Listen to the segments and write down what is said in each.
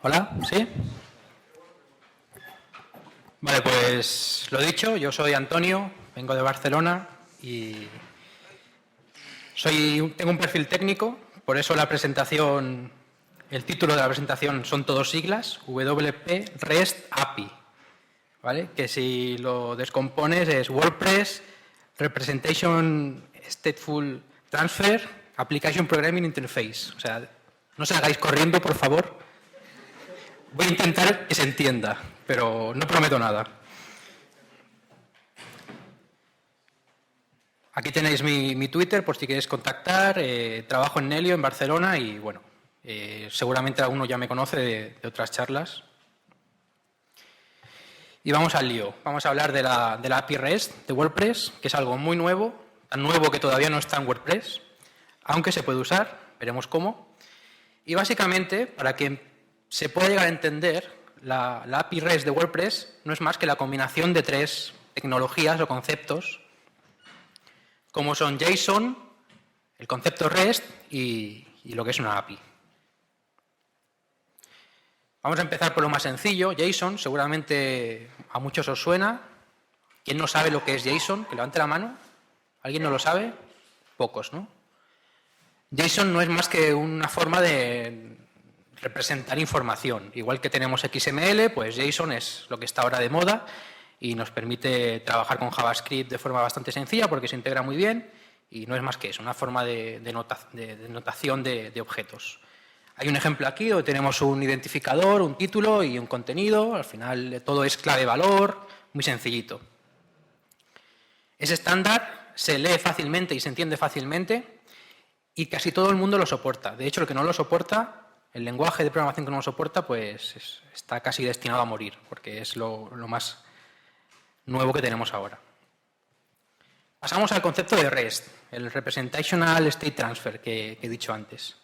Hola, ¿sí? Vale, pues lo dicho, yo soy Antonio, vengo de Barcelona y tengo un perfil técnico, por eso la presentación, el título de la presentación son todos siglas, WP REST API, ¿vale? Que si lo descompones es WordPress Representation Stateful Transfer Application Programming Interface. O sea, no salgáis corriendo, por favor. Voy a intentar que se entienda, pero no prometo nada. Aquí tenéis mi Twitter por si queréis contactar. Trabajo en Nelio, en Barcelona, y bueno, seguramente alguno ya me conoce de otras charlas. Y vamos al lío. Vamos a hablar de la API REST de WordPress, que es algo muy nuevo, tan nuevo que todavía no está en WordPress, aunque se puede usar, veremos cómo. Y básicamente, para que se pueda llegar a entender, la API REST de WordPress no es más que la combinación de tres tecnologías o conceptos, como son JSON, el concepto REST y lo que es una API. Vamos a empezar por lo más sencillo, JSON. Seguramente a muchos os suena. ¿Quién no sabe lo que es JSON? Que levante la mano. ¿Alguien no lo sabe? Pocos, ¿no? JSON no es más que una forma de representar información. Igual que tenemos XML, pues JSON es lo que está ahora de moda y nos permite trabajar con JavaScript de forma bastante sencilla porque se integra muy bien y no es más que eso, una forma de notación de objetos. Hay un ejemplo aquí donde tenemos un identificador, un título y un contenido. Al final todo es clave-valor, muy sencillito. Es estándar, se lee fácilmente y se entiende fácilmente y casi todo el mundo lo soporta. De hecho, el que no lo soporta, el lenguaje de programación que no lo soporta, pues está casi destinado a morir, porque es lo más nuevo que tenemos ahora. Pasamos al concepto de REST, el Representational State Transfer que he dicho antes.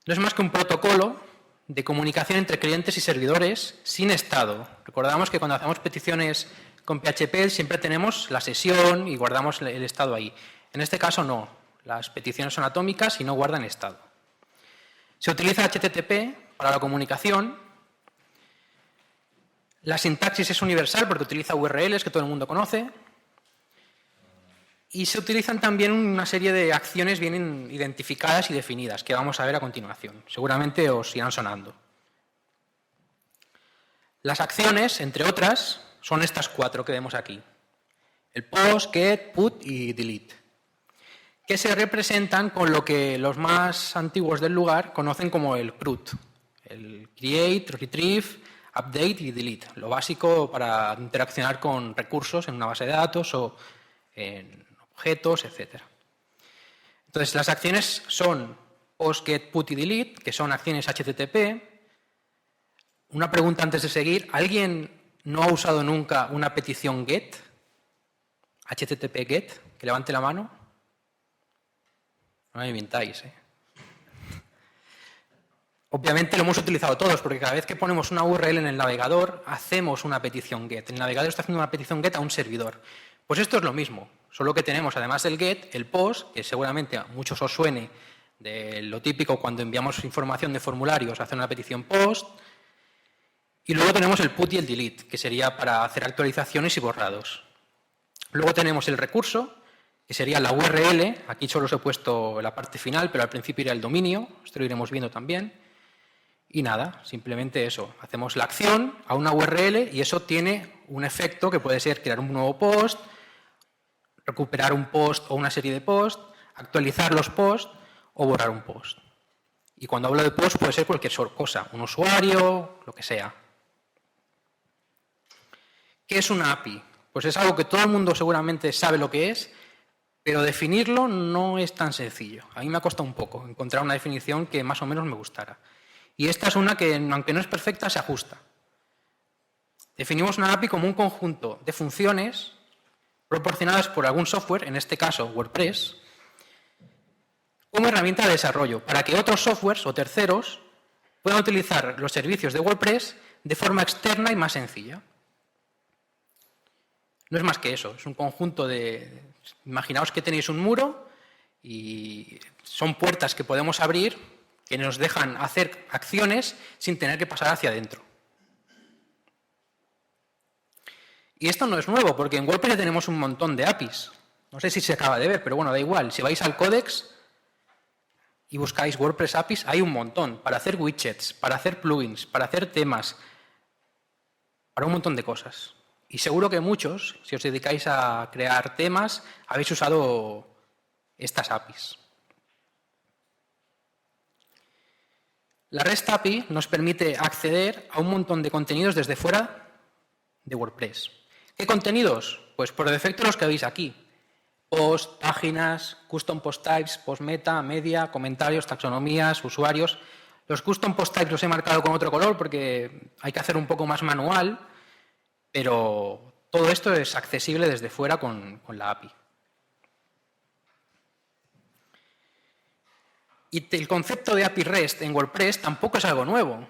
No es más que un protocolo de comunicación entre clientes y servidores sin estado. Recordamos que cuando hacemos peticiones con PHP siempre tenemos la sesión y guardamos el estado ahí. En este caso no, las peticiones son atómicas y no guardan estado. Se utiliza HTTP para la comunicación. La sintaxis es universal porque utiliza URLs que todo el mundo conoce. Y se utilizan también una serie de acciones bien identificadas y definidas que vamos a ver a continuación. Seguramente os irán sonando. Las acciones, entre otras, son estas cuatro que vemos aquí. El post, get, put y delete. Que se representan con lo que los más antiguos del lugar conocen como el CRUD. El create, retrieve, update y delete. Lo básico para interaccionar con recursos en una base de datos o en objetos, etc. Entonces, las acciones son post, get, put y delete, que son acciones HTTP. Una pregunta antes de seguir. ¿Alguien no ha usado nunca una petición GET? HTTP GET, que levante la mano. No me mintáis, ¿eh? Obviamente lo hemos utilizado todos, porque cada vez que ponemos una URL en el navegador, hacemos una petición GET. El navegador está haciendo una petición GET a un servidor. Pues esto es lo mismo, solo que tenemos además del GET, el POST, que seguramente a muchos os suene de lo típico cuando enviamos información de formularios, hacer una petición POST. Y luego tenemos el PUT y el DELETE, que sería para hacer actualizaciones y borrados. Luego tenemos el recurso, que sería la URL. Aquí solo os he puesto la parte final, pero al principio era el dominio. Esto lo iremos viendo también. Y nada, simplemente eso. Hacemos la acción a una URL y eso tiene un efecto que puede ser crear un nuevo post, recuperar un post o una serie de posts, actualizar los posts o borrar un post. Y cuando hablo de post puede ser cualquier cosa, un usuario, lo que sea. ¿Qué es una API? Pues es algo que todo el mundo seguramente sabe lo que es, pero definirlo no es tan sencillo. A mí me ha costado un poco encontrar una definición que más o menos me gustara. Y esta es una que, aunque no es perfecta, se ajusta. Definimos una API como un conjunto de funciones proporcionadas por algún software, en este caso WordPress, como herramienta de desarrollo, para que otros softwares o terceros puedan utilizar los servicios de WordPress de forma externa y más sencilla. No es más que eso, es un conjunto de... Imaginaos que tenéis un muro y son puertas que podemos abrir que nos dejan hacer acciones sin tener que pasar hacia adentro. Y esto no es nuevo, porque en WordPress ya tenemos un montón de APIs. No sé si se acaba de ver, pero bueno, da igual. Si vais al Codex y buscáis WordPress APIs, hay un montón. Para hacer widgets, para hacer plugins, para hacer temas, para un montón de cosas. Y seguro que muchos, si os dedicáis a crear temas, habéis usado estas APIs. La REST API nos permite acceder a un montón de contenidos desde fuera de WordPress. ¿Qué contenidos? Pues por defecto los que veis aquí. Post, páginas, custom post types, post meta, media, comentarios, taxonomías, usuarios. Los custom post types los he marcado con otro color porque hay que hacer un poco más manual, pero todo esto es accesible desde fuera con la API. Y el concepto de API REST en WordPress tampoco es algo nuevo,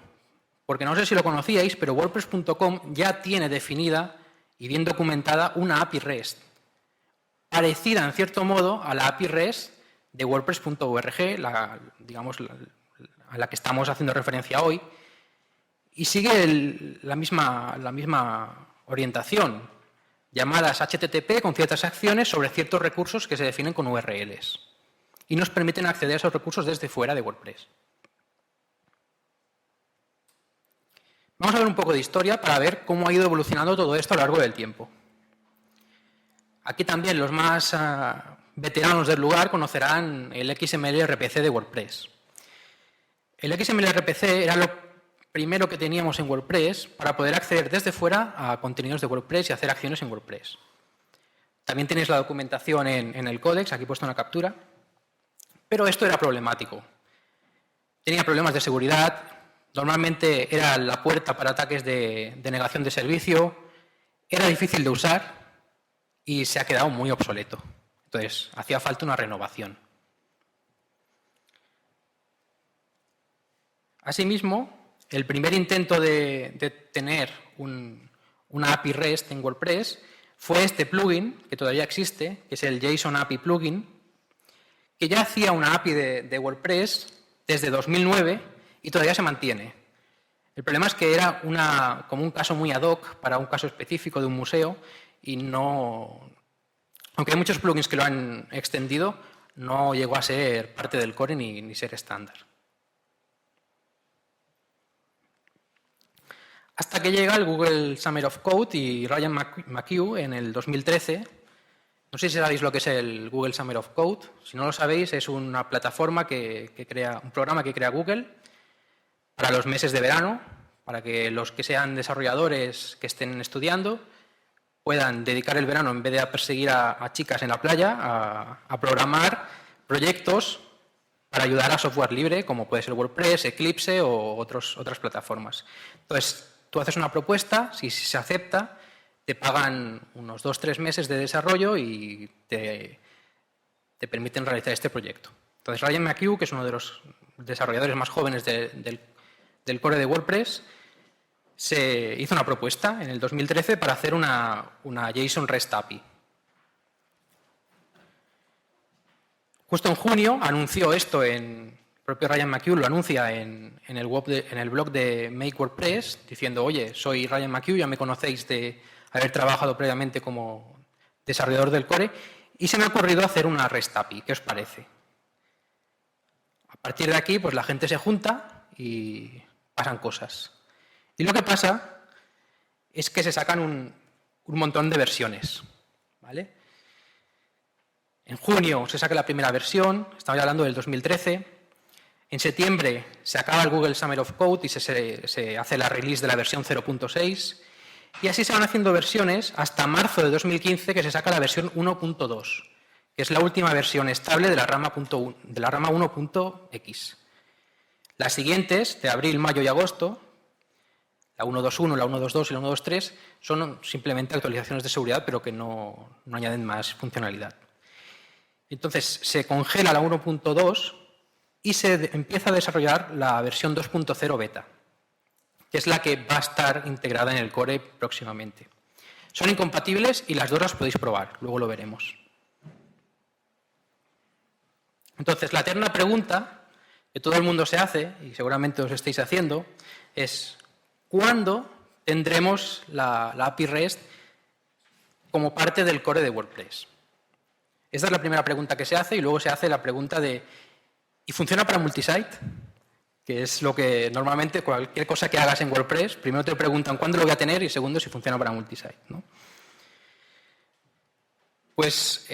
porque no sé si lo conocíais, pero WordPress.com ya tiene definida y bien documentada una API REST, parecida en cierto modo a la API REST de WordPress.org, digamos, a la que estamos haciendo referencia hoy, y sigue la misma orientación, llamadas HTTP con ciertas acciones sobre ciertos recursos que se definen con URLs y nos permiten acceder a esos recursos desde fuera de WordPress. Vamos a ver un poco de historia para ver cómo ha ido evolucionando todo esto a lo largo del tiempo. Aquí también los más veteranos del lugar conocerán el XML RPC de WordPress. El XML RPC era lo primero que teníamos en WordPress para poder acceder desde fuera a contenidos de WordPress y hacer acciones en WordPress. También tenéis la documentación en el códex, aquí he puesto una captura, pero esto era problemático. Tenía problemas de seguridad, normalmente era la puerta para ataques de negación de servicio, era difícil de usar y se ha quedado muy obsoleto. Entonces, hacía falta una renovación. Asimismo, el primer intento de tener una API REST en WordPress fue este plugin, que todavía existe, que es el JSON API plugin, que ya hacía una API de WordPress desde 2009 y todavía se mantiene. El problema es que era como un caso muy ad hoc para un caso específico de un museo y no, aunque hay muchos plugins que lo han extendido, no llegó a ser parte del core ni ser estándar. Hasta que llega el Google Summer of Code y Ryan McHugh en el 2013. No sé si sabéis lo que es el Google Summer of Code. Si no lo sabéis, es una plataforma un programa que crea Google para los meses de verano, para que los que sean desarrolladores que estén estudiando puedan dedicar el verano, en vez de perseguir a chicas en la playa, a programar proyectos para ayudar a software libre, como puede ser WordPress, Eclipse o otras plataformas. Entonces, tú haces una propuesta, si se acepta, te pagan unos 2 o 3 meses de desarrollo y te permiten realizar este proyecto. Entonces, Ryan McHugh, que es uno de los desarrolladores más jóvenes del core de WordPress, se hizo una propuesta en el 2013 para hacer una JSON REST API. Justo en junio anunció esto, el propio Ryan McHugh lo anuncia en el blog de Make WordPress, diciendo, oye, soy Ryan McHugh, ya me conocéis de haber trabajado previamente como desarrollador del core, y se me ha ocurrido hacer una REST API. ¿Qué os parece? A partir de aquí, pues la gente se junta y pasan cosas. Y lo que pasa es que se sacan un montón de versiones, ¿vale? En junio se saca la primera versión, estamos hablando del 2013. En septiembre se acaba el Google Summer of Code y se hace la release de la versión 0.6. Y así se van haciendo versiones hasta marzo de 2015, que se saca la versión 1.2, que es la última versión estable de la rama 1.x. Las siguientes, de abril, mayo y agosto, la 1.2.1, la 1.2.2 y la 1.2.3, son simplemente actualizaciones de seguridad, pero que no añaden más funcionalidad. Entonces, se congela la 1.2 y se empieza a desarrollar la versión 2.0 beta, que es la que va a estar integrada en el core próximamente. Son incompatibles y las dos las podéis probar, luego lo veremos. Entonces, la eterna pregunta que todo el mundo se hace, y seguramente os estáis haciendo, es ¿cuándo tendremos la API REST como parte del core de WordPress? Esta es la primera pregunta que se hace y luego se hace la pregunta de ¿y funciona para multisite? Que es lo que normalmente cualquier cosa que hagas en WordPress, primero te preguntan cuándo lo voy a tener y segundo si funciona para multisite, ¿no? Pues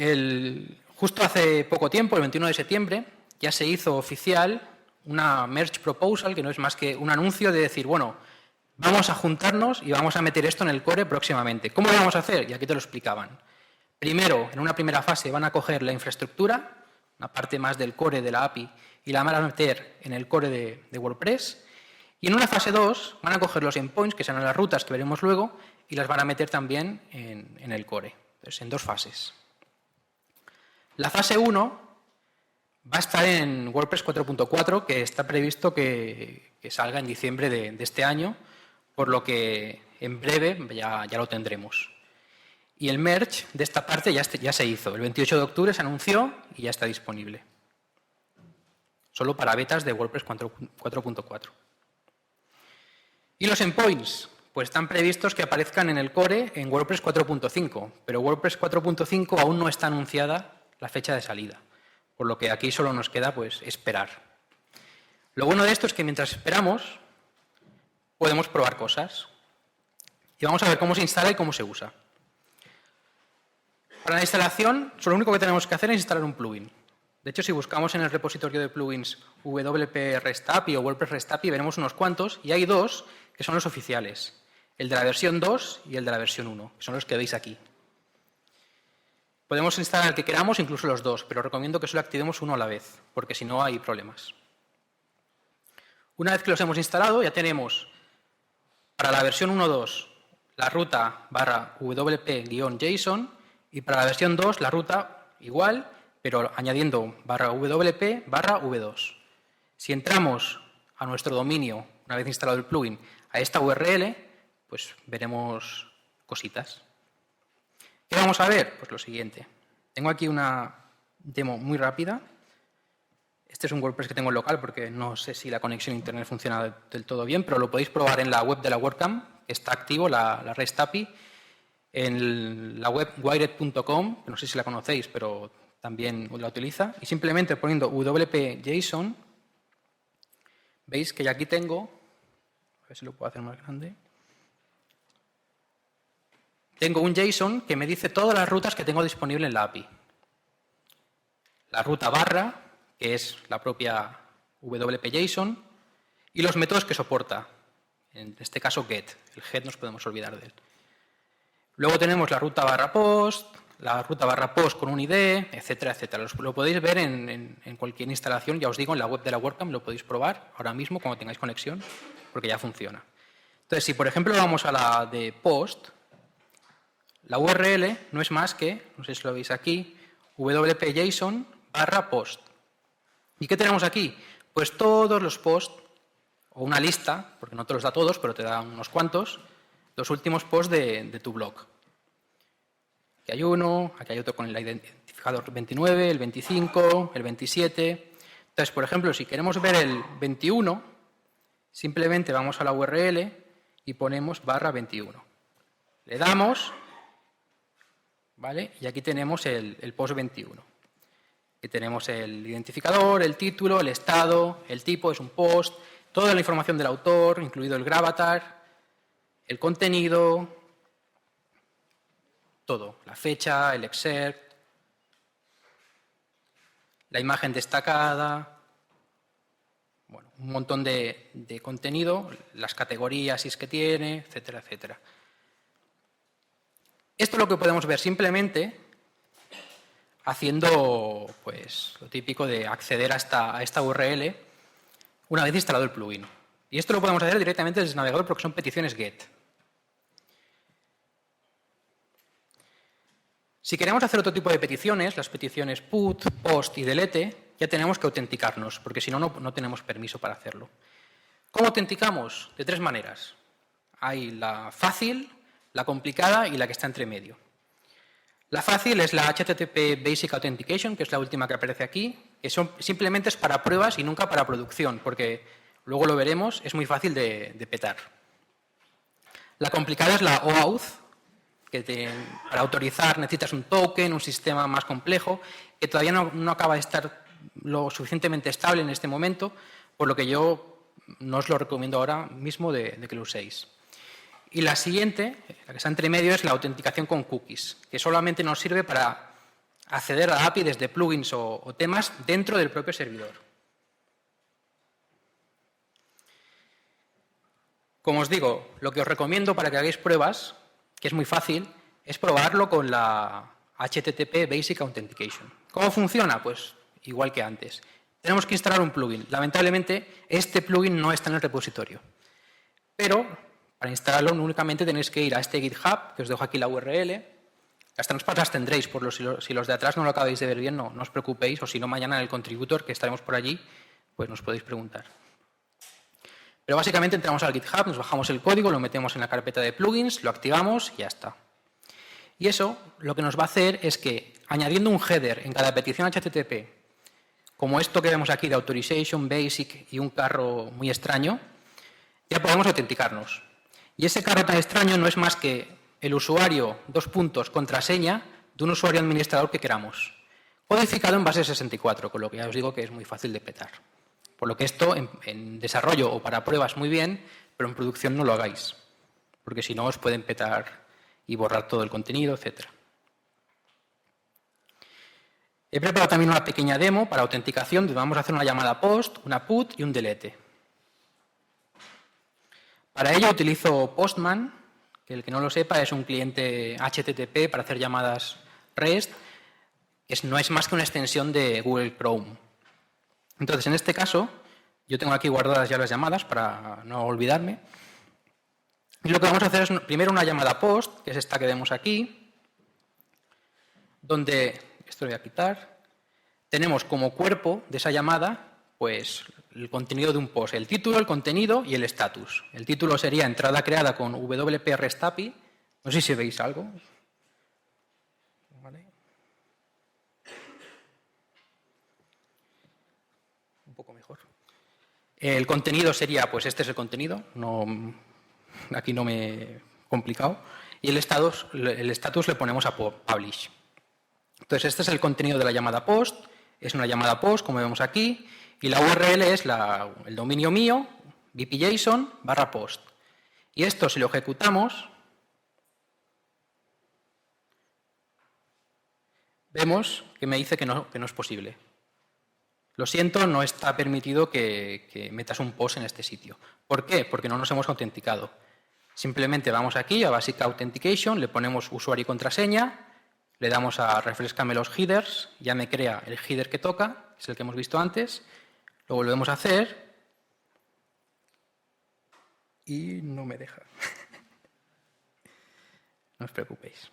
justo hace poco tiempo, el 21 de septiembre, ya se hizo oficial una merge proposal, que no es más que un anuncio de decir, bueno, vamos a juntarnos y vamos a meter esto en el core próximamente. ¿Cómo lo vamos a hacer? Y aquí te lo explicaban. Primero, en una primera fase, van a coger la infraestructura, una parte más del core de la API, y la van a meter en el core de WordPress. Y en una fase 2, van a coger los endpoints, que serán las rutas que veremos luego, y las van a meter también en el core. Entonces, en 2 fases. La fase 1 va a estar en WordPress 4.4, que está previsto que salga en diciembre de este año, por lo que en breve ya lo tendremos. Y el merge de esta parte ya se hizo. El 28 de octubre se anunció y ya está disponible. Solo para betas de WordPress 4.4. Y los endpoints, pues están previstos que aparezcan en el core en WordPress 4.5, pero WordPress 4.5 aún no está anunciada la fecha de salida, por lo que aquí solo nos queda pues esperar. Lo bueno de esto es que mientras esperamos podemos probar cosas y vamos a ver cómo se instala y cómo se usa. Para la instalación, lo único que tenemos que hacer es instalar un plugin. De hecho, si buscamos en el repositorio de plugins WP REST API o WordPress REST API, veremos unos cuantos, y hay 2 que son los oficiales. El de la versión 2 y el de la versión 1, que son los que veis aquí. Podemos instalar el que queramos, incluso los 2, pero recomiendo que solo activemos uno a la vez, porque si no hay problemas. Una vez que los hemos instalado, ya tenemos para la versión 1.2 la ruta /wp-json y para la versión 2 la ruta igual, pero añadiendo /wp/v2. Si entramos a nuestro dominio, una vez instalado el plugin, a esta URL, pues veremos cositas. ¿Qué vamos a ver? Pues lo siguiente. Tengo aquí una demo muy rápida. Este es un WordPress que tengo local porque no sé si la conexión a internet funciona del todo bien, pero lo podéis probar en la web de la WordCamp, que está activo, la REST API, en la web wired.com, que no sé si la conocéis, pero también la utiliza, y simplemente poniendo wp-json, veis que ya aquí tengo, a ver si lo puedo hacer más grande, tengo un JSON que me dice todas las rutas que tengo disponible en la API. La ruta barra, que es la propia WP-JSON, y los métodos que soporta. En este caso, get. El get nos podemos olvidar de él. Luego tenemos la ruta /post, la ruta /post con un ID, etcétera, etcétera. Lo podéis ver en cualquier instalación, ya os digo, en la web de la WordCamp lo podéis probar ahora mismo cuando tengáis conexión, porque ya funciona. Entonces, si por ejemplo vamos a la de post, la URL no es más que, no sé si lo veis aquí, wp-json/post. ¿Y qué tenemos aquí? Pues todos los posts, o una lista, porque no te los da todos, pero te da unos cuantos, los últimos posts de tu blog. Aquí hay uno, aquí hay otro con el identificador 29, el 25, el 27. Entonces, por ejemplo, si queremos ver el 21, simplemente vamos a la URL y ponemos /21. Le damos, ¿vale? Y aquí tenemos el post 21. Aquí tenemos el identificador, el título, el estado, el tipo, es un post, toda la información del autor, incluido el gravatar, el contenido, todo, la fecha, el excerpt, la imagen destacada, bueno, un montón de contenido, las categorías si es que tiene, etcétera, etcétera. Esto es lo que podemos ver simplemente haciendo pues, lo típico de acceder a esta URL una vez instalado el plugin. Y esto lo podemos hacer directamente desde el navegador porque son peticiones GET. Si queremos hacer otro tipo de peticiones, las peticiones put, post y delete, ya tenemos que autenticarnos, porque si no, no tenemos permiso para hacerlo. ¿Cómo autenticamos? De 3 maneras. Hay la fácil, la complicada y la que está entre medio. La fácil es la HTTP Basic Authentication, que es la última que aparece aquí, que simplemente es para pruebas y nunca para producción, porque luego lo veremos, es muy fácil de petar. La complicada es la OAuth, que para autorizar necesitas un token, un sistema más complejo, que todavía no acaba de estar lo suficientemente estable en este momento, por lo que yo no os lo recomiendo ahora mismo de que lo uséis. Y la siguiente, la que está entre medio, es la autenticación con cookies, que solamente nos sirve para acceder a la API desde plugins o temas dentro del propio servidor. Como os digo, lo que os recomiendo para que hagáis pruebas, que es muy fácil, es probarlo con la HTTP Basic Authentication. ¿Cómo funciona? Pues igual que antes. Tenemos que instalar un plugin. Lamentablemente, este plugin no está en el repositorio. Pero para instalarlo únicamente tenéis que ir a este GitHub, que os dejo aquí la URL. Las trampas las tendréis, si los de atrás no lo acabáis de ver bien, no os preocupéis, o si no, mañana en el contributor, que estaremos por allí, pues nos podéis preguntar. Pero básicamente entramos al GitHub, nos bajamos el código, lo metemos en la carpeta de plugins, lo activamos y ya está. Y eso lo que nos va a hacer es que, añadiendo un header en cada petición HTTP, como esto que vemos aquí de Authorization, Basic y un carro muy extraño, ya podemos autenticarnos. Y ese carro tan extraño no es más que el usuario, contraseña, de un usuario administrador que queramos, codificado en base 64, con lo que ya os digo que es muy fácil de petar. Por lo que esto en desarrollo o para pruebas muy bien, pero en producción no lo hagáis, porque si no os pueden petar y borrar todo el contenido, etc. He preparado también una pequeña demo para autenticación, donde vamos a hacer una llamada POST, una PUT y un DELETE. Para ello utilizo Postman, que el que no lo sepa es un cliente HTTP para hacer llamadas REST, que no es más que una extensión de Google Chrome. Entonces, en este caso, yo tengo aquí guardadas ya las llamadas para no olvidarme. Y lo que vamos a hacer es primero una llamada POST, que es esta que vemos aquí, donde, esto lo voy a quitar, tenemos como cuerpo de esa llamada pues el contenido de un post, el título, el contenido y el estatus. El título sería entrada creada con WP REST API. No sé si veis algo. ¿Vale? Un poco mejor. El contenido sería, pues este es el contenido, aquí no me he complicado. Y el estatus le ponemos a publish. Entonces este es el contenido de la llamada post, es una llamada post como vemos aquí, y la URL es el dominio mío, bpjson/post. Y esto si lo ejecutamos, vemos que me dice que no es posible. Lo siento, no está permitido que metas un post en este sitio. ¿Por qué? Porque no nos hemos autenticado. Simplemente vamos aquí a Basic Authentication, le ponemos usuario y contraseña, le damos a refrescame los headers, ya me crea el header que toca, que es el que hemos visto antes, lo volvemos a hacer y no me deja. No os preocupéis.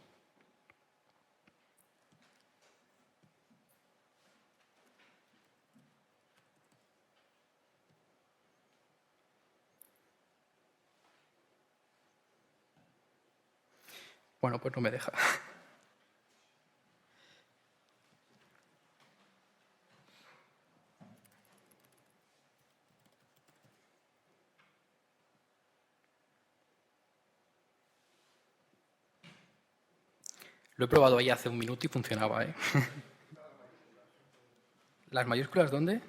Bueno, pues no me deja. Lo he probado ahí hace un minuto y funcionaba, ¿eh? ¿Las mayúsculas dónde?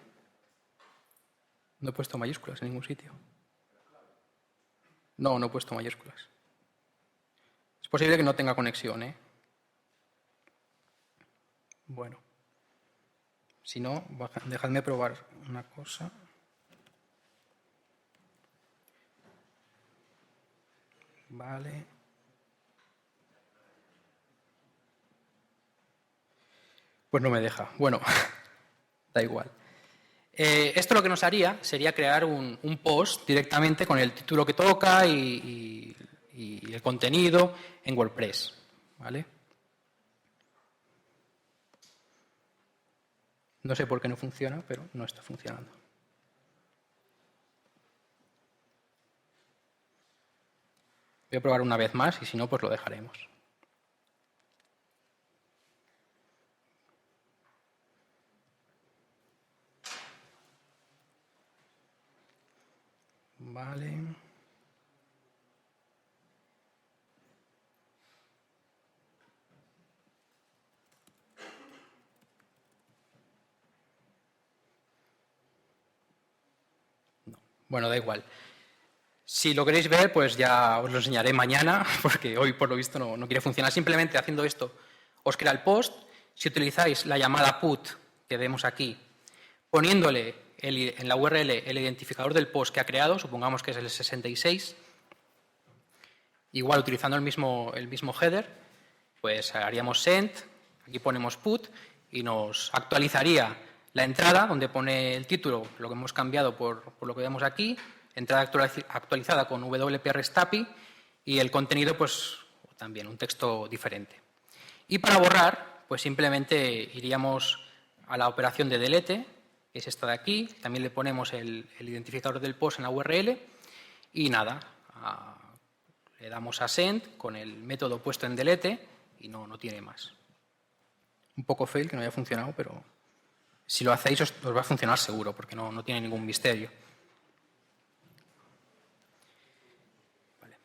No he puesto mayúsculas en ningún sitio. No he puesto mayúsculas. Es posible que no tenga conexión, ¿eh? Bueno. Si no, dejadme probar una cosa. Vale. Pues no me deja. Bueno, da igual. Esto lo que nos haría sería crear un post directamente con el título que toca y el contenido en WordPress. ¿Vale? No sé por qué no funciona, pero no está funcionando. Voy a probar una vez más y si no, pues lo dejaremos. Vale. No. Bueno, da igual. Si lo queréis ver, pues ya os lo enseñaré mañana, porque hoy por lo visto no quiere funcionar. Simplemente haciendo esto os crea el post. Si utilizáis la llamada put que vemos aquí, poniéndole en la URL el identificador del post que ha creado, supongamos que es el 66, igual utilizando el mismo header, pues haríamos send, aquí ponemos put y nos actualizaría la entrada donde pone el título, lo que hemos cambiado por lo que vemos aquí, entrada actualizada con WP REST API y el contenido pues también un texto diferente. Y para borrar, pues simplemente iríamos a la operación de delete, que es esta de aquí, también le ponemos el identificador del post en la URL y nada, le damos a send con el método puesto en delete y no tiene más. Un poco fail que no haya funcionado, pero si lo hacéis os va a funcionar seguro porque no tiene ningún misterio. Vale.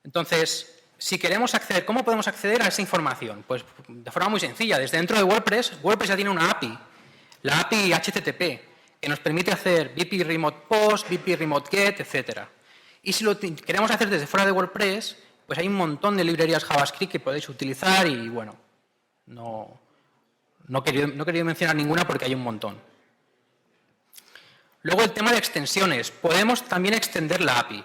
Entonces, si queremos acceder, ¿cómo podemos acceder a esa información? Pues de forma muy sencilla. Desde dentro de WordPress ya tiene una API, la API HTTP, que nos permite hacer VP Remote Post, VP Remote Get, etc. Y si lo queremos hacer desde fuera de WordPress, pues hay un montón de librerías JavaScript que podéis utilizar y, bueno, no he querido mencionar ninguna porque hay un montón. Luego el tema de extensiones. Podemos también extender la API.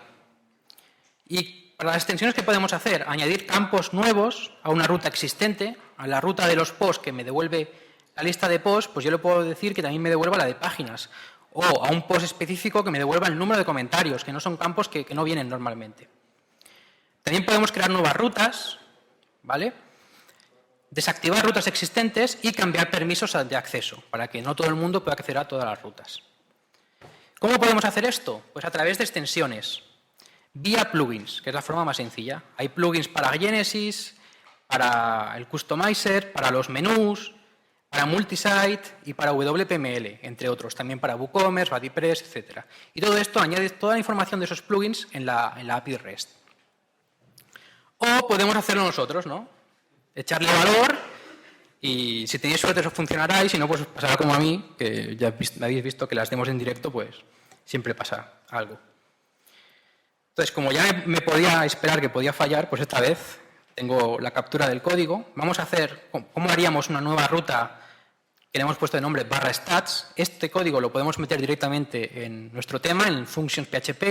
Y para las extensiones que podemos hacer, añadir campos nuevos a una ruta existente, a la ruta de los posts que me devuelve la lista de posts, pues yo le puedo decir que también me devuelva la de páginas, o a un post específico que me devuelva el número de comentarios, que no son campos que no vienen normalmente. También podemos crear nuevas rutas, ¿vale? Desactivar rutas existentes y cambiar permisos de acceso, para que no todo el mundo pueda acceder a todas las rutas. ¿Cómo podemos hacer esto? Pues a través de extensiones. Vía plugins, que es la forma más sencilla. Hay plugins para Genesis, para el Customizer, para los menús, para Multisite y para WPML, entre otros. También para WooCommerce, BuddyPress, etc. Y todo esto añade toda la información de esos plugins en la API REST. O podemos hacerlo nosotros, ¿no? Echarle valor y si tenéis suerte eso funcionará y si no, pues pasará como a mí, que ya habéis visto que las demos en directo, pues siempre pasa algo. Entonces, como ya me podía esperar que podía fallar, pues esta vez tengo la captura del código. Vamos a hacer, ¿cómo haríamos una nueva ruta que le hemos puesto de nombre /stats? Este código lo podemos meter directamente en nuestro tema, en functions PHP.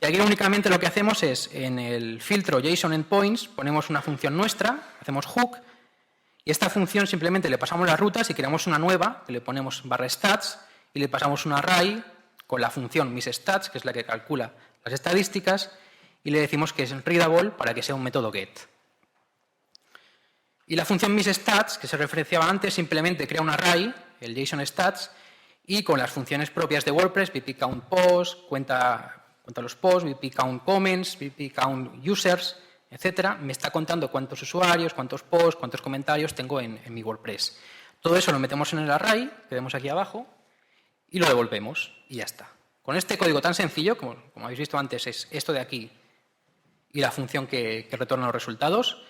Y aquí únicamente lo que hacemos es, en el filtro JSON Endpoints, ponemos una función nuestra, hacemos hook, y esta función simplemente le pasamos las rutas y creamos una nueva, que le ponemos /stats, y le pasamos un array con la función misStats, que es la que calcula las estadísticas, y le decimos que es readable para que sea un método get. Y la función misStats, que se referenciaba antes, simplemente crea un array, el JSON_stats, y con las funciones propias de WordPress, vpCountPost, cuenta los posts, vpCountComments, vpCountUsers, etcétera, me está contando cuántos usuarios, cuántos posts, cuántos comentarios tengo en mi WordPress. Todo eso lo metemos en el array, que vemos aquí abajo, y lo devolvemos, y ya está. Con este código tan sencillo, como habéis visto antes, es esto de aquí y la función que retorna los resultados,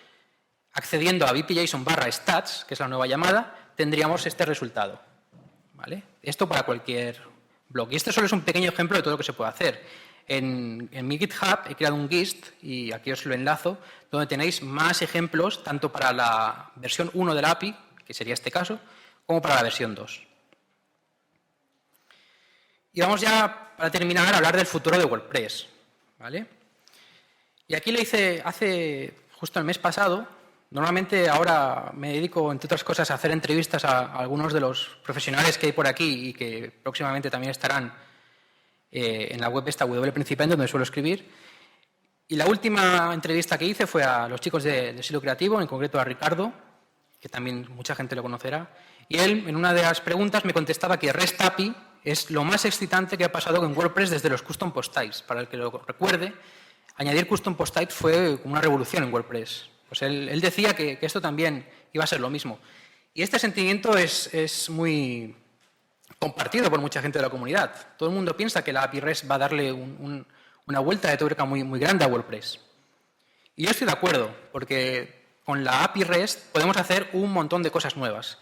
accediendo a vpJSON/stats, que es la nueva llamada, tendríamos este resultado. ¿Vale? Esto para cualquier blog. Y este solo es un pequeño ejemplo de todo lo que se puede hacer. En mi GitHub he creado un gist, y aquí os lo enlazo, donde tenéis más ejemplos, tanto para la versión 1 de la API, que sería este caso, como para la versión 2. Y vamos ya, para terminar, a hablar del futuro de WordPress. ¿Vale? Y aquí le hice hace justo el mes pasado. Normalmente ahora me dedico, entre otras cosas, a hacer entrevistas a algunos de los profesionales que hay por aquí y que próximamente también estarán en la web esta www.principiante, donde suelo escribir. Y la última entrevista que hice fue a los chicos de Silo Creativo, en concreto a Ricardo, que también mucha gente lo conocerá. Y él, en una de las preguntas, me contestaba que REST API es lo más excitante que ha pasado con WordPress desde los custom post types. Para el que lo recuerde, añadir custom post types fue una revolución en WordPress. Pues él decía que esto también iba a ser lo mismo. Y este sentimiento es muy compartido por mucha gente de la comunidad. Todo el mundo piensa que la API REST va a darle una vuelta de tuerca muy grande a WordPress. Y yo estoy de acuerdo, porque con la API REST podemos hacer un montón de cosas nuevas.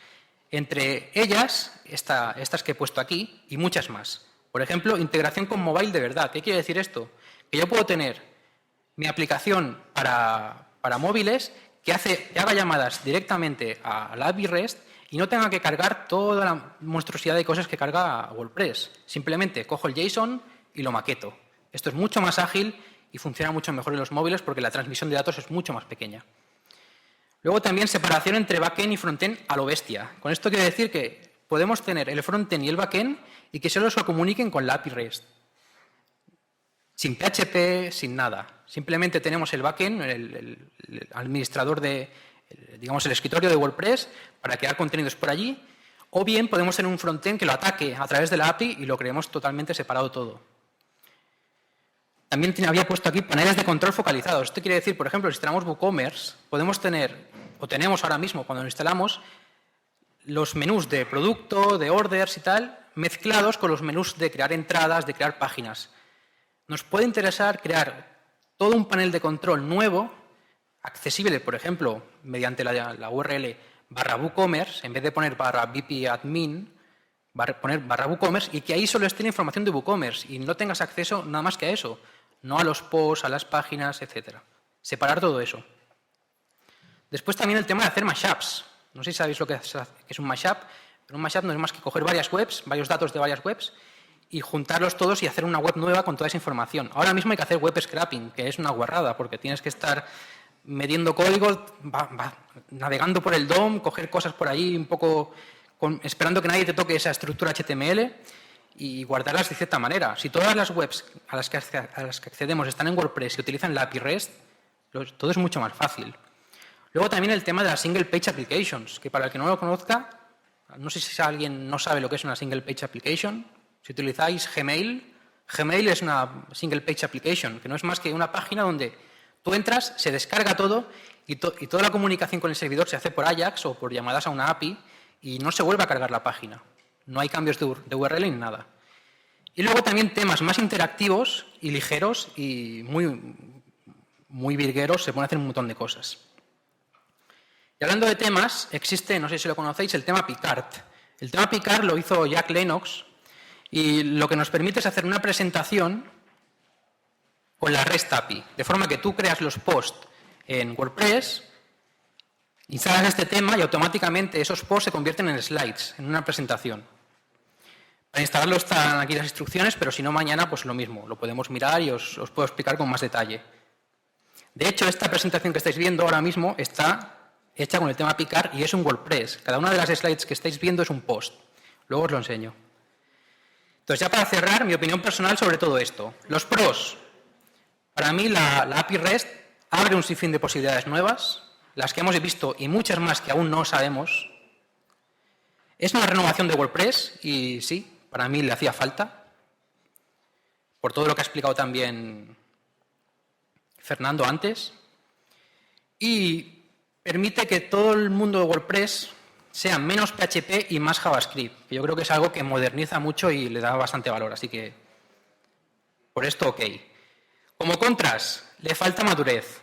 Entre ellas, estas que he puesto aquí y muchas más. Por ejemplo, integración con mobile de verdad. ¿Qué quiere decir esto? Que yo puedo tener mi aplicación para móviles que haga llamadas directamente a la API REST y no tenga que cargar toda la monstruosidad de cosas que carga WordPress. Simplemente cojo el JSON y lo maqueto. Esto es mucho más ágil y funciona mucho mejor en los móviles porque la transmisión de datos es mucho más pequeña. Luego también separación entre backend y frontend a lo bestia. Con esto quiero decir que podemos tener el frontend y el backend y que solo se comuniquen con la API REST. Sin PHP, sin nada. Simplemente tenemos el backend, el administrador digamos el escritorio de WordPress para crear contenidos por allí, o bien podemos tener un frontend que lo ataque a través de la API y lo creemos totalmente separado todo. También había puesto aquí paneles de control focalizados. Esto quiere decir, por ejemplo, si instalamos WooCommerce, podemos tener, o tenemos ahora mismo cuando lo instalamos, los menús de producto, de orders y tal, mezclados con los menús de crear entradas, de crear páginas. Nos puede interesar crear todo un panel de control nuevo, accesible, por ejemplo, mediante la URL /WooCommerce, en vez de poner /VP-admin, poner /WooCommerce y que ahí solo esté la información de WooCommerce y no tengas acceso nada más que a eso, no a los posts, a las páginas, etc. Separar todo eso. Después también el tema de hacer mashups. No sé si sabéis lo que es un mashup, pero un mashup no es más que coger varias webs, varios datos de varias webs y juntarlos todos y hacer una web nueva con toda esa información. Ahora mismo hay que hacer web scraping, que es una guarrada, porque tienes que estar midiendo código, navegando por el DOM, coger cosas por ahí un poco esperando que nadie te toque esa estructura HTML y guardarlas de cierta manera. Si todas las webs a las que accedemos están en WordPress y utilizan la API REST, todo es mucho más fácil. Luego también el tema de las Single Page Applications, que para el que no lo conozca, no sé si alguien no sabe lo que es una Single Page Application. Si utilizáis Gmail, Gmail es una Single Page Application, que no es más que una página donde tú entras, se descarga todo y toda la comunicación con el servidor se hace por Ajax o por llamadas a una API y no se vuelve a cargar la página. No hay cambios de URL ni nada. Y luego también temas más interactivos y ligeros y muy virgueros, se pueden hacer un montón de cosas. Y hablando de temas, existe, no sé si lo conocéis, el tema Picard. El tema Picard lo hizo Jack Lennox y lo que nos permite es hacer una presentación con la REST API, de forma que tú creas los posts en WordPress, instalas este tema y automáticamente esos posts se convierten en slides, en una presentación. Para instalarlo están aquí las instrucciones, pero si no mañana pues lo mismo, lo podemos mirar y os puedo explicar con más detalle. De hecho, esta presentación que estáis viendo ahora mismo está hecha con el tema Picard y es un WordPress. Cada una de las slides que estáis viendo es un post. Luego os lo enseño. Entonces, ya para cerrar, mi opinión personal sobre todo esto. Los pros. Para mí, la API REST abre un sinfín de posibilidades nuevas, las que hemos visto y muchas más que aún no sabemos. Es una renovación de WordPress y sí, para mí le hacía falta, por todo lo que ha explicado también Fernando antes. Y permite que todo el mundo de WordPress sea menos PHP y más JavaScript, que yo creo que es algo que moderniza mucho y le da bastante valor, así que por esto ok. Como contras, le falta madurez.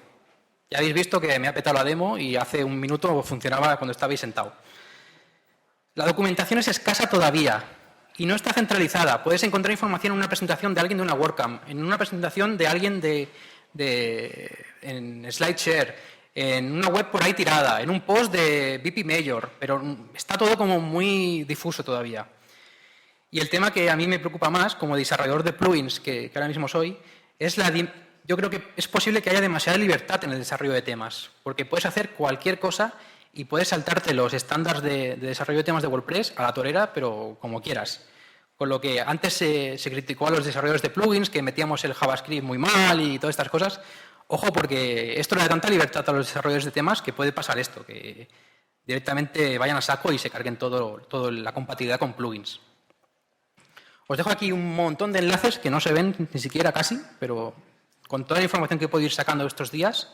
Ya habéis visto que me ha petado la demo y hace un minuto funcionaba cuando estabais sentado. La documentación es escasa todavía y no está centralizada. Puedes encontrar información en una presentación de alguien de una WordCamp, en una presentación de alguien en SlideShare, en una web por ahí tirada, en un post de VP Major, pero está todo como muy difuso todavía. Y el tema que a mí me preocupa más, como desarrollador de plugins que ahora mismo soy, es yo creo que es posible que haya demasiada libertad en el desarrollo de temas, porque puedes hacer cualquier cosa y puedes saltarte los estándares de desarrollo de temas de WordPress a la torera, pero como quieras. Con lo que antes se criticó a los desarrolladores de plugins que metíamos el JavaScript muy mal y todas estas cosas. Ojo, porque esto le da tanta libertad a los desarrolladores de temas que puede pasar esto, que directamente vayan a saco y se carguen toda la compatibilidad con plugins. Os dejo aquí un montón de enlaces que no se ven ni siquiera casi, pero con toda la información que he podido ir sacando estos días.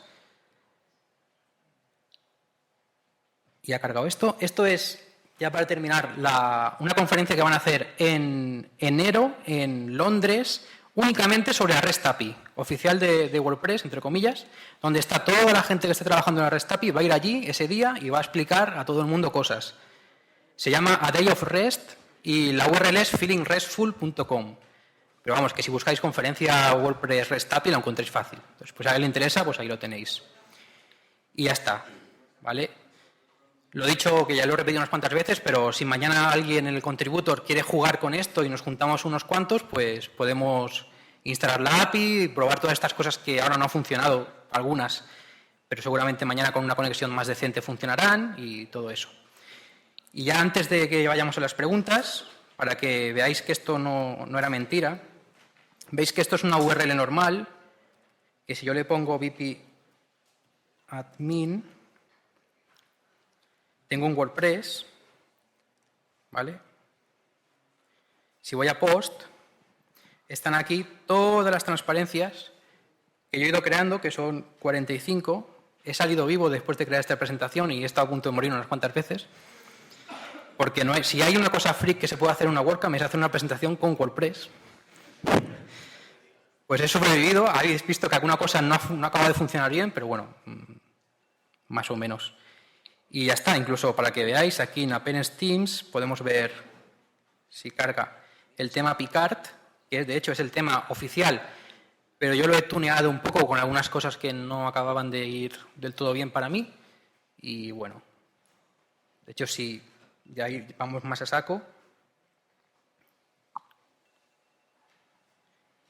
Y ha cargado esto. Esto es ya para terminar, una conferencia que van a hacer en enero en Londres, únicamente sobre la REST API, oficial de WordPress, entre comillas, donde está toda la gente que esté trabajando en la REST API, va a ir allí ese día y va a explicar a todo el mundo cosas. Se llama A Day of REST y la URL es feelingrestful.com. Pero vamos, que si buscáis conferencia WordPress REST API la encontréis fácil. Entonces, pues a alguien le interesa, pues ahí lo tenéis. Y ya está, ¿vale? Lo he dicho, que ya lo he repetido unas cuantas veces, pero si mañana alguien en el contributor quiere jugar con esto y nos juntamos unos cuantos, pues podemos instalar la API y probar todas estas cosas que ahora no han funcionado, algunas, pero seguramente mañana con una conexión más decente funcionarán y todo eso. Y ya antes de que vayamos a las preguntas, para que veáis que esto no era mentira, veis que esto es una URL normal, que si yo le pongo vp admin, tengo un WordPress, ¿vale? Si voy a post, están aquí todas las transparencias que yo he ido creando, que son 45. He salido vivo después de crear esta presentación y he estado a punto de morir unas cuantas veces. Porque no hay, si hay una cosa freak que se puede hacer en una WordCamp es hacer una presentación con WordPress. Pues he sobrevivido, habéis visto que alguna cosa no acaba de funcionar bien, pero bueno, más o menos. Y ya está, incluso para que veáis, aquí en Appearance Themes podemos ver, si carga, el tema Picard, que de hecho es el tema oficial, pero yo lo he tuneado un poco con algunas cosas que no acababan de ir del todo bien para mí. Y bueno, de hecho si ya ahí vamos más a saco.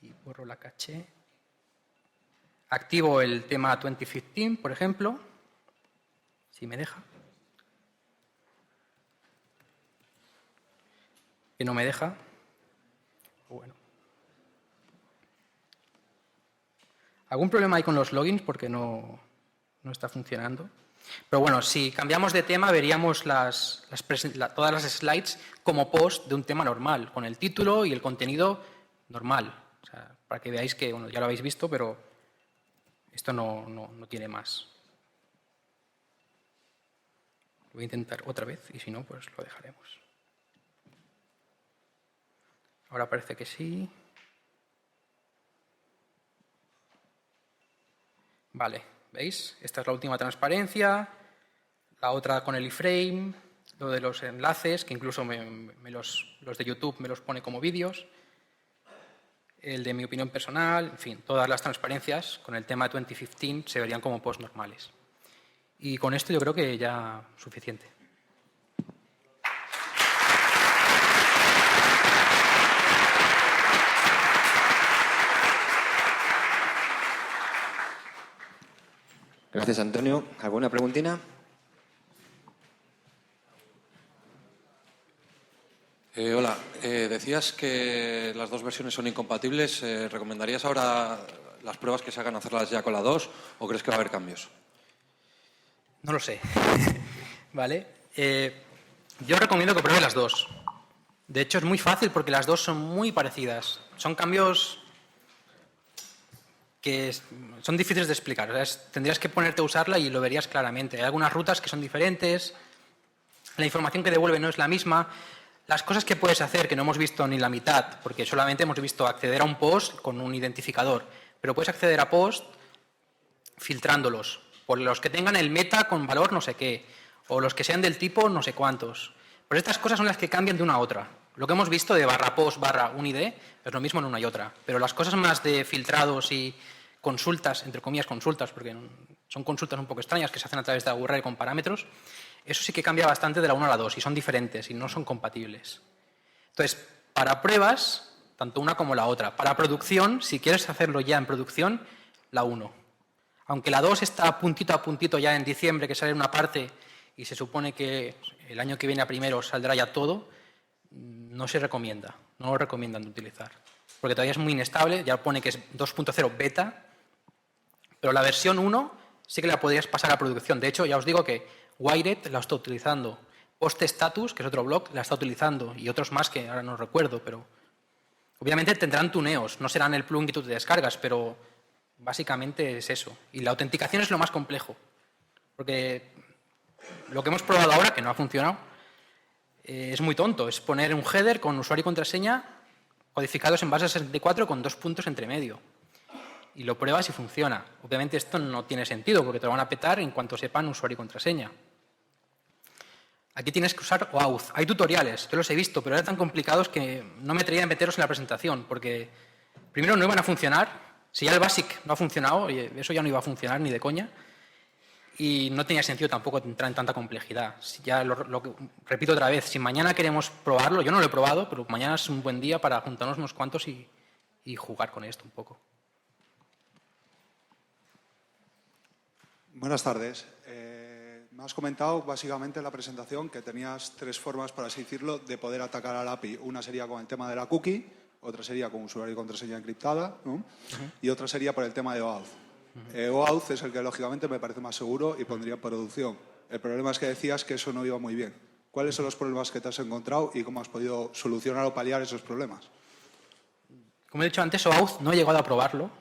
Y borro la caché. Activo el tema 2015, por ejemplo, si me deja. Que no me deja. Bueno. ¿Algún problema hay con los logins? Porque no está funcionando. Pero bueno, si cambiamos de tema, veríamos todas las slides como post de un tema normal, con el título y el contenido normal. O sea, para que veáis que, bueno, ya lo habéis visto, pero esto no tiene más. Lo voy a intentar otra vez y si no, pues lo dejaremos. Ahora parece que sí. Vale, ¿veis? Esta es la última transparencia, la otra con el iframe, lo de los enlaces, que incluso los de YouTube me los pone como vídeos, el de mi opinión personal, en fin, todas las transparencias con el tema 2015 se verían como post normales. Y con esto yo creo que ya suficiente. Gracias, Antonio. ¿Alguna preguntina? Hola, decías que las dos versiones son incompatibles. ¿Recomendarías ahora las pruebas que se hagan hacerlas ya con la 2 o crees que va a haber cambios? No lo sé. ¿Vale? Yo recomiendo que pruebe las dos. De hecho, es muy fácil porque las dos son muy parecidas. Son cambios que son difíciles de explicar. O sea, tendrías que ponerte a usarla y lo verías claramente. Hay algunas rutas que son diferentes, la información que devuelve no es la misma. Las cosas que puedes hacer, que no hemos visto ni la mitad, porque solamente hemos visto acceder a un post con un identificador, pero puedes acceder a post filtrándolos, por los que tengan el meta con valor no sé qué, o los que sean del tipo no sé cuántos. Pues estas cosas son las que cambian de una a otra. Lo que hemos visto de barra post barra unid es lo mismo en una y otra, pero las cosas más de filtrados y consultas, entre comillas consultas, porque son consultas un poco extrañas que se hacen a través de la URL con parámetros, eso sí que cambia bastante de la 1 a la 2 y son diferentes y no son compatibles. Entonces, para pruebas, tanto una como la otra. Para producción, si quieres hacerlo ya en producción, la 1. Aunque la 2 está puntito a puntito ya en diciembre, que sale una parte y se supone que el año que viene a primero saldrá ya todo, no se recomienda, no lo recomiendan de utilizar. Porque todavía es muy inestable, ya pone que es 2.0 beta, pero la versión 1 sí que la podrías pasar a producción. De hecho, ya os digo que Wired la está utilizando. Post Status, que es otro blog, la está utilizando. Y otros más que ahora no recuerdo, pero obviamente tendrán tuneos. No serán el plugin que tú te descargas, pero básicamente es eso. Y la autenticación es lo más complejo. Porque lo que hemos probado ahora, que no ha funcionado, es muy tonto. Es poner un header con usuario y contraseña codificados en base 64 con 2 puntos entre medio. Y lo pruebas y funciona. Obviamente esto no tiene sentido porque te lo van a petar en cuanto sepan usuario y contraseña. Aquí tienes que usar OAuth. Hay tutoriales, yo los he visto, pero eran tan complicados que no me atreví a meterlos en la presentación porque primero no iban a funcionar. Si ya el BASIC no ha funcionado, eso ya no iba a funcionar ni de coña. Y no tenía sentido tampoco entrar en tanta complejidad. Ya repito otra vez, si mañana queremos probarlo, yo no lo he probado, pero mañana es un buen día para juntarnos unos cuantos y jugar con esto un poco. Buenas tardes. Me has comentado básicamente en la presentación que tenías 3 formas, por así decirlo, de poder atacar al API. Una sería con el tema de la cookie, otra sería con usuario y contraseña encriptada, ¿no? Y otra sería por el tema de OAuth. OAuth es el que lógicamente me parece más seguro y pondría en producción. El problema es que decías que eso no iba muy bien. ¿Cuáles son los problemas que te has encontrado y cómo has podido solucionar o paliar esos problemas? Como he dicho antes, OAuth no he llegado a probarlo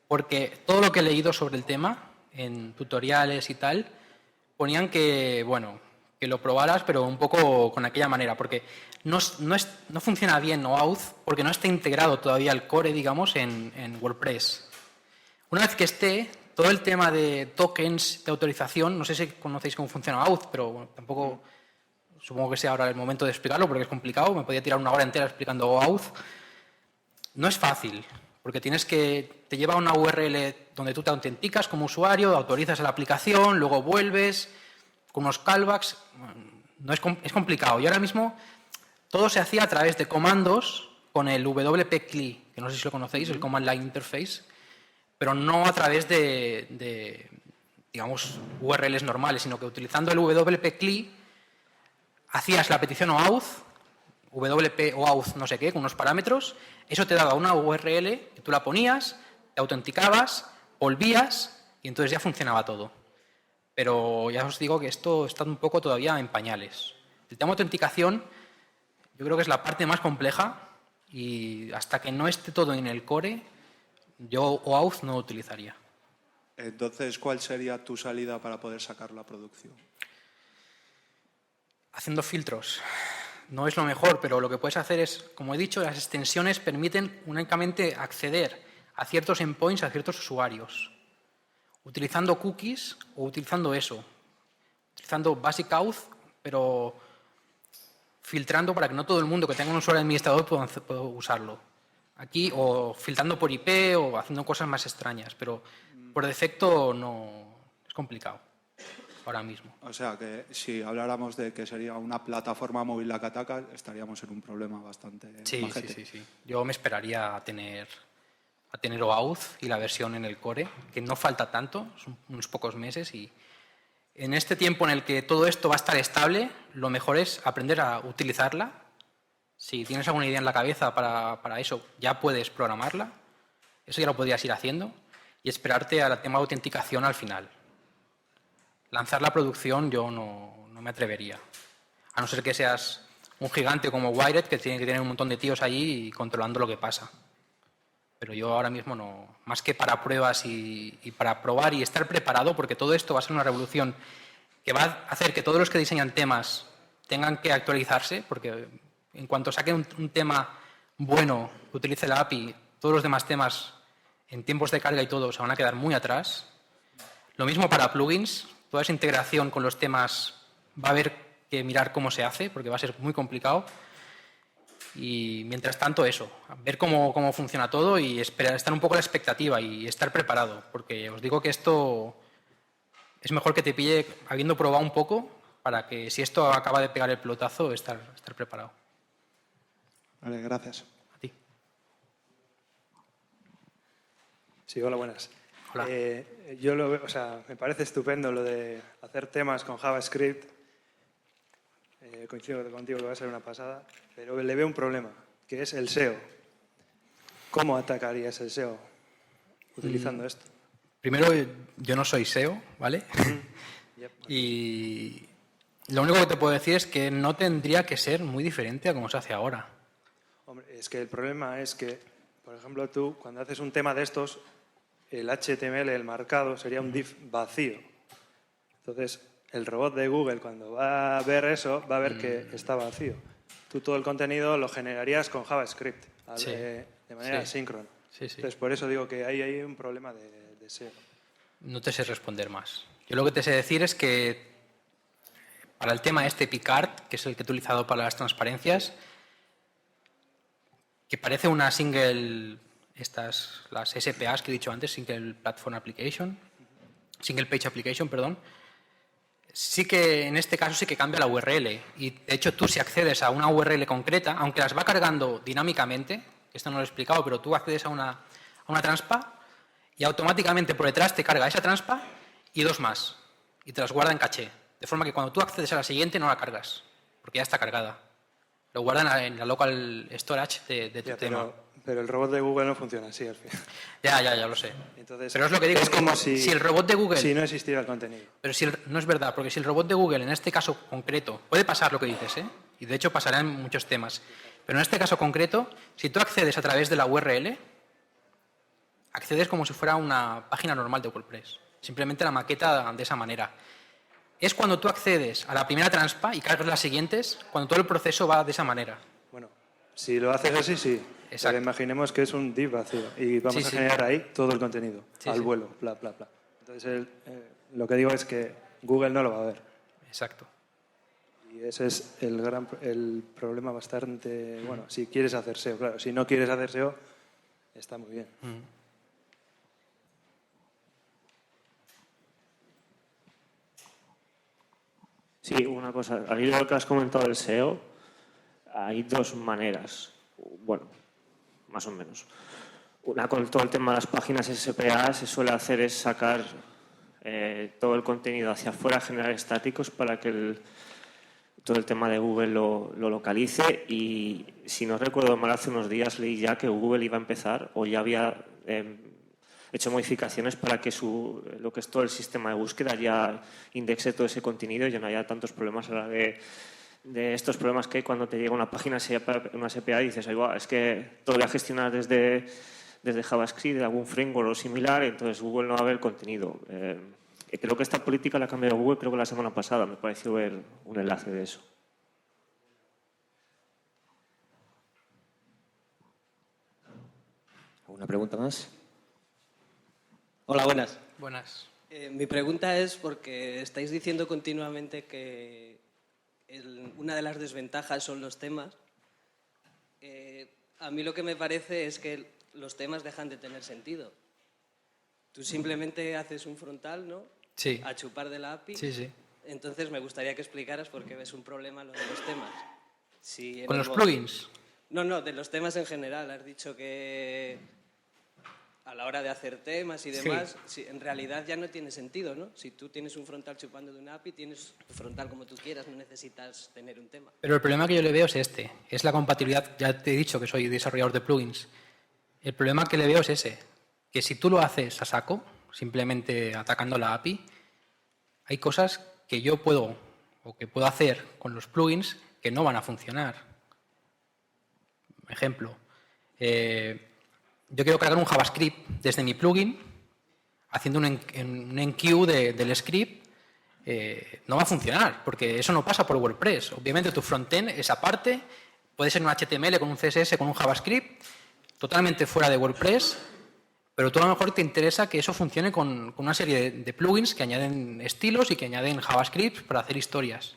porque todo lo que he leído sobre el tema en tutoriales y tal ponían que, bueno, que lo probaras, pero un poco con aquella manera, porque no funciona bien OAuth porque no está integrado todavía el core, digamos, en WordPress. Una vez que esté, todo el tema de tokens de autorización, no sé si conocéis cómo funciona OAuth, pero bueno, tampoco supongo que sea ahora el momento de explicarlo porque es complicado, me podría tirar una hora entera explicando OAuth. No es fácil, porque te lleva a una URL donde tú te autenticas como usuario, autorizas a la aplicación, luego vuelves con unos callbacks. Es complicado. Y ahora mismo todo se hacía a través de comandos con el WP CLI, que no sé si lo conocéis, el Command Line Interface, pero no a través de digamos, URLs normales, sino que utilizando el WP CLI hacías la petición OAuth, WP OAuth no sé qué, con unos parámetros, eso te daba una URL, que tú la ponías, te autenticabas, volvías y entonces ya funcionaba todo. Pero ya os digo que esto está un poco todavía en pañales. El tema de autenticación yo creo que es la parte más compleja y hasta que no esté todo en el core, yo OAuth no lo utilizaría. Entonces, ¿cuál sería tu salida para poder sacar la producción? Haciendo filtros. No es lo mejor, pero lo que puedes hacer es, como he dicho, las extensiones permiten únicamente acceder a ciertos endpoints, a ciertos usuarios. Utilizando cookies o utilizando eso. Utilizando Basic Auth, pero filtrando para que no todo el mundo que tenga un usuario administrador pueda usarlo. Aquí, o filtrando por IP o haciendo cosas más extrañas, pero por defecto no es complicado ahora mismo. O sea, que si habláramos de que sería una plataforma móvil la que ataca, estaríamos en un problema bastante majete. Sí. Yo me esperaría a tener OAuth y la versión en el core, que no falta tanto, son unos pocos meses y en este tiempo en el que todo esto va a estar estable, lo mejor es aprender a utilizarla. Si tienes alguna idea en la cabeza para eso, ya puedes programarla. Eso ya lo podrías ir haciendo y esperarte al tema de autenticación al final. Lanzar la producción yo no me atrevería. A no ser que seas un gigante como Wired, que tiene que tener un montón de tíos allí controlando lo que pasa. Pero yo ahora mismo no. Más que para pruebas y para probar y estar preparado, porque todo esto va a ser una revolución que va a hacer que todos los que diseñan temas tengan que actualizarse, porque en cuanto saquen un tema bueno que utilice la API, todos los demás temas en tiempos de carga y todo se van a quedar muy atrás. Lo mismo para plugins. Toda esa integración con los temas va a haber que mirar cómo se hace, porque va a ser muy complicado. Y mientras tanto eso, ver cómo funciona todo y estar un poco a la expectativa y estar preparado, porque os digo que esto es mejor que te pille habiendo probado un poco para que si esto acaba de pegar el pelotazo, estar preparado. Vale, gracias. A ti. Sí, hola, buenas. Hola. Yo lo veo, me parece estupendo lo de hacer temas con JavaScript. Coincido contigo que va a ser una pasada, pero le veo un problema, que es el SEO. ¿Cómo atacarías el SEO utilizando esto? Primero, yo no soy SEO, ¿vale? Y lo único que te puedo decir es que no tendría que ser muy diferente a como se hace ahora. Hombre, es que el problema es que, por ejemplo, tú cuando haces un tema de estos, el HTML, el marcado, sería un div vacío. Entonces, el robot de Google, cuando va a ver eso, va a ver que está vacío. Tú todo el contenido lo generarías con JavaScript, Sí. de manera Sí. asíncrona. Sí, sí. Entonces, por eso digo que ahí hay un problema de SEO. No te sé responder más. Yo lo que te sé decir es que para el tema este Picard, que es el que he utilizado para las transparencias, que parece una las SPAs que he dicho antes, Single Platform Application, Single Page Application, perdón, sí que en este caso sí que cambia la URL. Y de hecho tú si accedes a una URL concreta, aunque las va cargando dinámicamente, esto no lo he explicado, pero tú accedes a una transpa y automáticamente por detrás te carga esa transpa y dos más. Y te las guarda en caché. De forma que cuando tú accedes a la siguiente no la cargas, porque ya está cargada. Lo guardan en la local storage de tu Ya, tema. pero el robot de Google no funciona así al final. Ya lo sé. Entonces, Pero es lo que digo, es como si el robot de Google... Si no existiera el contenido. Pero no es verdad, porque si el robot de Google, en este caso concreto, puede pasar lo que dices, ¿eh? Y de hecho pasará en muchos temas, pero en este caso concreto, si tú accedes a través de la URL, accedes como si fuera una página normal de WordPress. Simplemente la maqueta de esa manera. Es cuando tú accedes a la primera transpa y cargas las siguientes, cuando todo el proceso va de esa manera. Bueno, si lo haces así, sí. Exacto. Pero imaginemos que es un div vacío y vamos Sí, a sí. generar ahí todo el contenido, Sí, al sí. vuelo, bla, bla, bla. Entonces, lo que digo es que Google no lo va a ver. Exacto. Y ese es el problema bastante... Bueno, si quieres hacer SEO, claro. Si no quieres hacer SEO, está muy bien. Sí, una cosa. Al hilo de lo que has comentado del SEO, hay dos maneras. Bueno, más o menos. Una, con todo el tema de las páginas SPA, se suele hacer es sacar todo el contenido hacia afuera, generar estáticos para que todo el tema de Google lo localice. Y si no recuerdo mal, hace unos días leí ya que Google iba a empezar o ya había hecho modificaciones para que lo que es todo el sistema de búsqueda ya indexe todo ese contenido y ya no haya tantos problemas a la de estos problemas que hay cuando te llega una página, una SPA y dices, es que todo lo voy a gestionar desde JavaScript, de algún framework o similar, entonces Google no va a ver el contenido. Creo que esta política la ha cambiado Google, creo que la semana pasada, me pareció ver un enlace de eso. ¿Alguna pregunta más? Hola, buenas. Buenas. Mi pregunta es porque estáis diciendo continuamente que una de las desventajas son los temas. A mí lo que me parece es que los temas dejan de tener sentido. Tú simplemente haces un frontal, ¿no? Sí. A chupar de la API. Sí. Entonces me gustaría que explicaras por qué ves un problema lo de los temas. ¿Con los plugins? No, de los temas en general. Has dicho que a la hora de hacer temas y demás, en realidad ya no tiene sentido, ¿no? Si tú tienes un frontal chupando de una API, tienes tu frontal como tú quieras, no necesitas tener un tema. Pero el problema que yo le veo es es la compatibilidad. Ya te he dicho que soy desarrollador de plugins. El problema que le veo es ese, que si tú lo haces a saco, simplemente atacando la API, hay cosas que yo puedo hacer con los plugins que no van a funcionar. Ejemplo, yo quiero cargar un JavaScript desde mi plugin, haciendo un enqueue del script, no va a funcionar, porque eso no pasa por WordPress. Obviamente tu frontend es aparte, puede ser un HTML con un CSS, con un JavaScript, totalmente fuera de WordPress, pero tú a lo mejor te interesa que eso funcione con una serie de plugins que añaden estilos y que añaden JavaScript para hacer historias.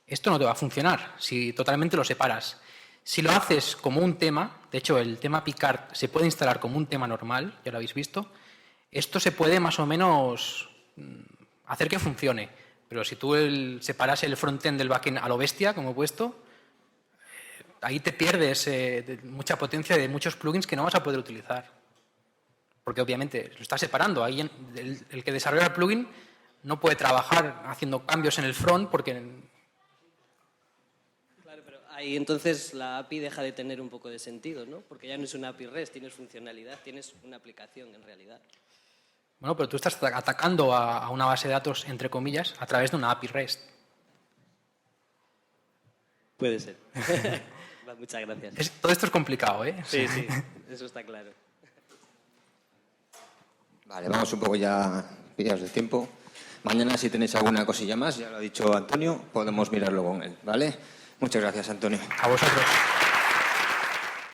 Esto no te va a funcionar si totalmente lo separas. Si lo haces como un tema, de hecho el tema Picard se puede instalar como un tema normal, ya lo habéis visto, esto se puede más o menos hacer que funcione. Pero si tú separas el frontend del backend a lo bestia, como he puesto, ahí te pierdes de mucha potencia de muchos plugins que no vas a poder utilizar. Porque obviamente lo estás separando. Ahí el que desarrolla el plugin no puede trabajar haciendo cambios en el front porque... Claro, pero ahí entonces la API deja de tener un poco de sentido, ¿no? Porque ya no es una API REST, tienes funcionalidad, tienes una aplicación en realidad. Bueno, pero tú estás atacando a una base de datos, entre comillas, a través de una API REST. Puede ser. Muchas gracias. Todo esto es complicado, ¿eh? Sí, eso está claro. Vale, vamos un poco ya pillados del tiempo. Mañana, si tenéis alguna cosilla más, ya lo ha dicho Antonio, podemos mirarlo con él, ¿vale? Muchas gracias, Antonio. A vosotros.